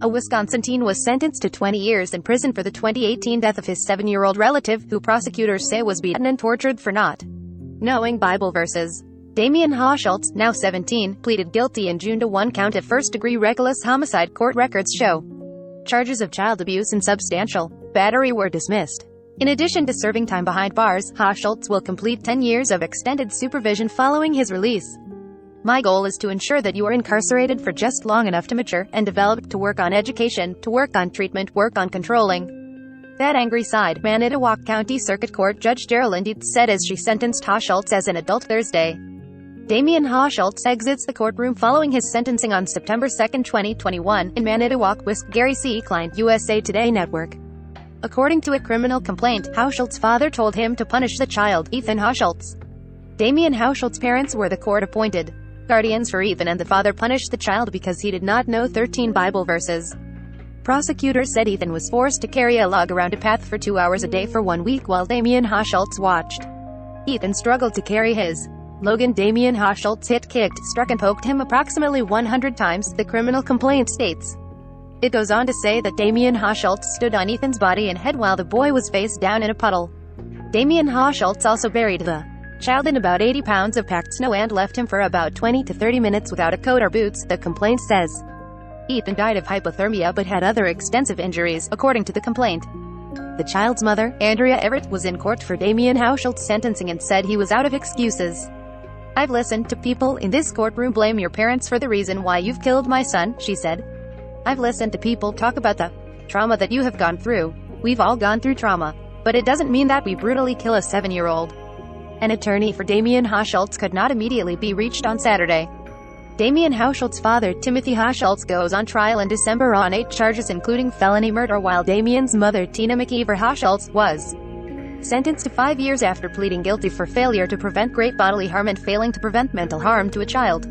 A Wisconsin teen was sentenced to 20 years in prison for the 2018 death of his 7-year-old relative, who prosecutors say was beaten and tortured for not knowing Bible verses. Damian Haw-Schultz, now 17, pleaded guilty in June to one count of first-degree reckless homicide, court records show. Charges of child abuse and substantial battery were dismissed. In addition to serving time behind bars, Haw-Schultz will complete 10 years of extended supervision following his release. "My goal is to ensure that you are incarcerated for just long enough to mature and develop, to work on education, to work on treatment, work on controlling that angry side," Manitowoc County Circuit Court Judge Geraldine Dietz said as she sentenced Haw-Schultz as an adult Thursday. Damian Haw-Schultz exits the courtroom following his sentencing on September 2, 2021, in Manitowoc, Wisconsin. Gary C. Klein, USA Today Network. According to a criminal complaint, Haw-Schultz's father told him to punish the child, Ethan Haw-Schultz. Damian Haw-Schultz's parents were the court-appointed guardians for Ethan, and the father punished the child because he did not know 13 Bible verses. Prosecutors said Ethan was forced to carry a log around a path for 2 hours a day for 1 week while Damian Haw-Schultz watched. Ethan struggled to carry his Logan. Damian Haw-Schultz hit, kicked, struck and poked him approximately 100 times, the criminal complaint states. It goes on to say that Damian Haw-Schultz stood on Ethan's body and head while the boy was face down in a puddle. Damian Haw-Schultz also buried the child in about 80 pounds of packed snow and left him for about 20 to 30 minutes without a coat or boots, the complaint says. Ethan died of hypothermia but had other extensive injuries, according to the complaint. The child's mother, Andrea Everett, was in court for Damian Haw-Schultz's sentencing and said he was out of excuses. "I've listened to people in this courtroom blame your parents for the reason why you've killed my son," she said. "I've listened to people talk about the trauma that you have gone through. We've all gone through trauma. But it doesn't mean that we brutally kill a 7-year-old. An attorney for Damian Haw-Schultz could not immediately be reached on Saturday. Damian Haw-Schultz's father, Timothy Haw-Schultz, goes on trial in December on 8 charges including felony murder, while Damian's mother, Tina McKeever Haw-Schultz, was sentenced to 5 years after pleading guilty for failure to prevent great bodily harm and failing to prevent mental harm to a child.